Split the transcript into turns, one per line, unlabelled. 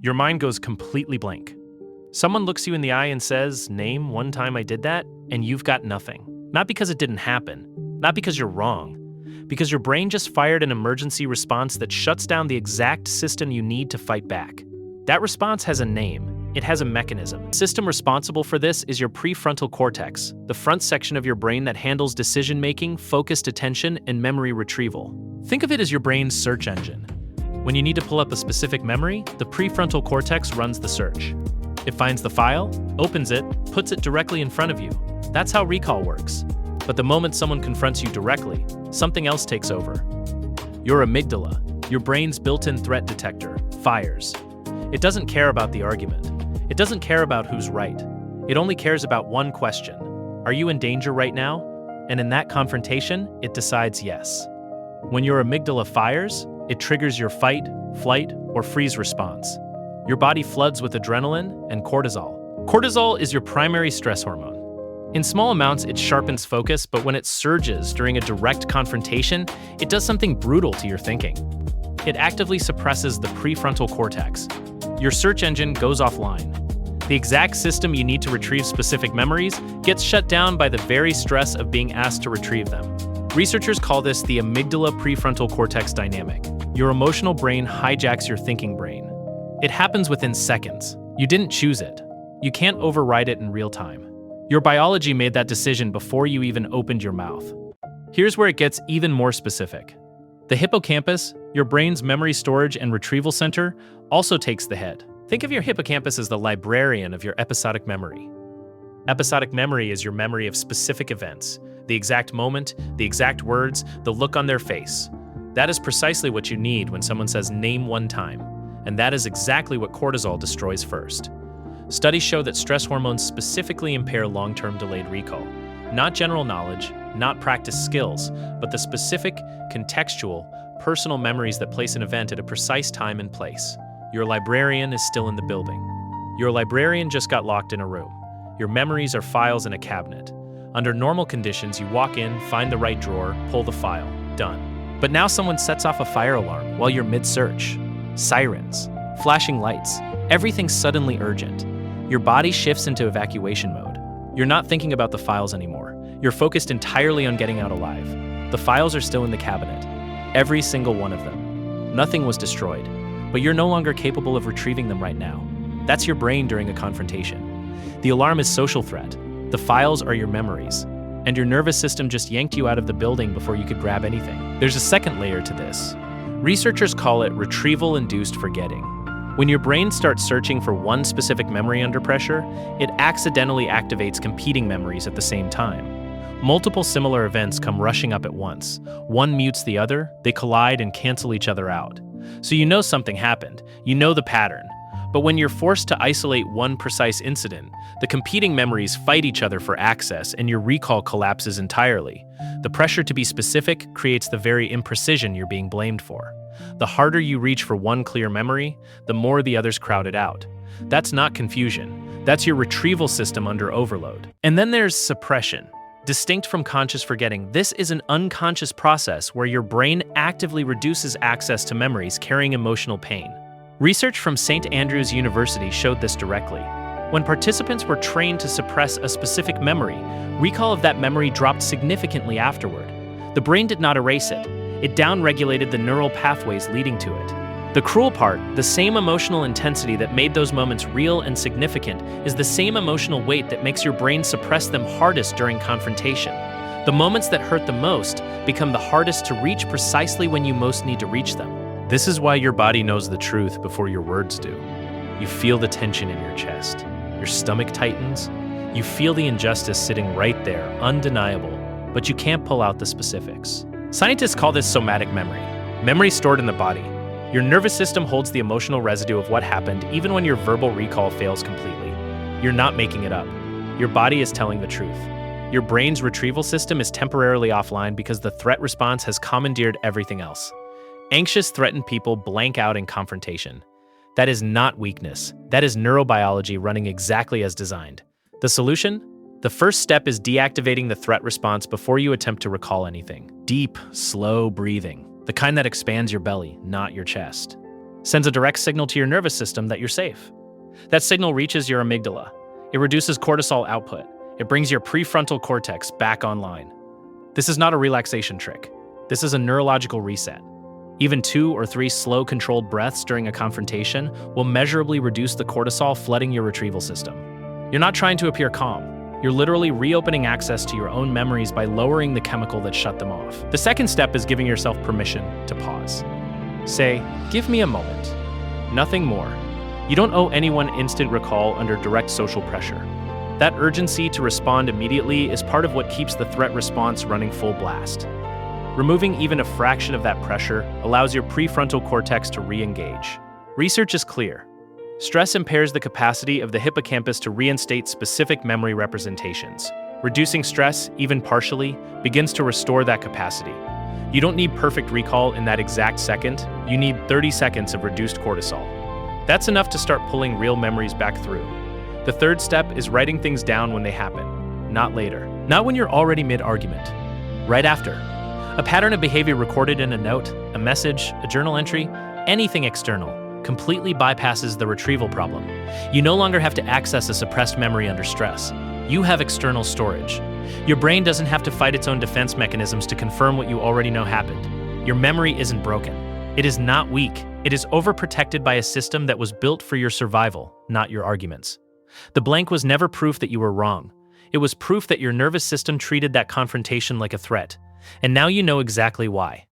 Your mind goes completely blank. Someone looks you in the eye and says, "Name one time I did that," and you've got nothing. Not because it didn't happen, not because you're wrong, because your brain just fired an emergency response that shuts down the exact system you need to fight back. That response has a name. It has a mechanism. The system responsible for this is your prefrontal cortex, the front section of your brain that handles decision-making, focused attention, and memory retrieval. Think of it as your brain's search engine. When you need to pull up a specific memory, the prefrontal cortex runs the search. It finds the file, opens it, puts it directly in front of you. That's how recall works. But the moment someone confronts you directly, something else takes over. Your amygdala, your brain's built-in threat detector, fires. It doesn't care about the argument. It doesn't care about who's right. It only cares about one question. Are you in danger right now? And in that confrontation, it decides yes. When your amygdala fires, it triggers your fight, flight, or freeze response. Your body floods with adrenaline and cortisol. Cortisol is your primary stress hormone. In small amounts, it sharpens focus, but when it surges during a direct confrontation, it does something brutal to your thinking. It actively suppresses the prefrontal cortex. Your search engine goes offline. The exact system you need to retrieve specific memories gets shut down by the very stress of being asked to retrieve them. Researchers call this the amygdala-prefrontal cortex dynamic. Your emotional brain hijacks your thinking brain. It happens within seconds. You didn't choose it. You can't override it in real time. Your biology made that decision before you even opened your mouth. Here's where it gets even more specific. The hippocampus, your brain's memory storage and retrieval center, also takes the head. Think of your hippocampus as the librarian of your episodic memory. Episodic memory is your memory of specific events, the exact moment, the exact words, the look on their face. That is precisely what you need when someone says "name one time," and that is exactly what cortisol destroys first. Studies show that stress hormones specifically impair long-term delayed recall. Not general knowledge, not practice skills, but the specific, contextual, personal memories that place an event at a precise time and place. Your librarian is still in the building. Your librarian just got locked in a room. Your memories are files in a cabinet. Under normal conditions, you walk in, find the right drawer, pull the file. Done. But now someone sets off a fire alarm while you're mid-search. Sirens, flashing lights, everything's suddenly urgent. Your body shifts into evacuation mode. You're not thinking about the files anymore. You're focused entirely on getting out alive. The files are still in the cabinet. Every single one of them. Nothing was destroyed, but you're no longer capable of retrieving them right now. That's your brain during a confrontation. The alarm is social threat. The files are your memories. And your nervous system just yanked you out of the building before you could grab anything. There's a second layer to this. Researchers call it retrieval-induced forgetting. When your brain starts searching for one specific memory under pressure, it accidentally activates competing memories at the same time. Multiple similar events come rushing up at once. One mutes the other, they collide and cancel each other out. So you know something happened, you know the pattern. But when you're forced to isolate one precise incident, the competing memories fight each other for access and your recall collapses entirely. The pressure to be specific creates the very imprecision you're being blamed for. The harder you reach for one clear memory, the more the others crowd it out. That's not confusion. That's your retrieval system under overload. And then there's suppression. Distinct from conscious forgetting, this is an unconscious process where your brain actively reduces access to memories carrying emotional pain. Research from St. Andrews University showed this directly. When participants were trained to suppress a specific memory, recall of that memory dropped significantly afterward. The brain did not erase it. It downregulated the neural pathways leading to it. The cruel part, the same emotional intensity that made those moments real and significant, is the same emotional weight that makes your brain suppress them hardest during confrontation. The moments that hurt the most become the hardest to reach precisely when you most need to reach them. This is why your body knows the truth before your words do. You feel the tension in your chest. Your stomach tightens. You feel the injustice sitting right there, undeniable, but you can't pull out the specifics. Scientists call this somatic memory, memory stored in the body. Your nervous system holds the emotional residue of what happened even when your verbal recall fails completely. You're not making it up. Your body is telling the truth. Your brain's retrieval system is temporarily offline because the threat response has commandeered everything else. Anxious, threatened people blank out in confrontation. That is not weakness. That is neurobiology running exactly as designed. The solution? The first step is deactivating the threat response before you attempt to recall anything. Deep, slow breathing. The kind that expands your belly, not your chest. sends a direct signal to your nervous system that you're safe. That signal reaches your amygdala. It reduces cortisol output. It brings your prefrontal cortex back online. This is not a relaxation trick. This is a neurological reset. Even 2 or 3 slow, controlled breaths during a confrontation will measurably reduce the cortisol flooding your retrieval system. You're not trying to appear calm. You're literally reopening access to your own memories by lowering the chemical that shut them off. The second step is giving yourself permission to pause. Say, "Give me a moment." Nothing more. You don't owe anyone instant recall under direct social pressure. That urgency to respond immediately is part of what keeps the threat response running full blast. Removing even a fraction of that pressure allows your prefrontal cortex to re-engage. Research is clear. Stress impairs the capacity of the hippocampus to reinstate specific memory representations. Reducing stress, even partially, begins to restore that capacity. You don't need perfect recall in that exact second. You need 30 seconds of reduced cortisol. That's enough to start pulling real memories back through. The third step is writing things down when they happen, not later. Not when you're already mid-argument. Right after. A pattern of behavior recorded in a note, a message, a journal entry, anything external, completely bypasses the retrieval problem. You no longer have to access a suppressed memory under stress. You have external storage. Your brain doesn't have to fight its own defense mechanisms to confirm what you already know happened. Your memory isn't broken. It is not weak. It is overprotected by a system that was built for your survival, not your arguments. The blank was never proof that you were wrong. It was proof that your nervous system treated that confrontation like a threat. And now you know exactly why.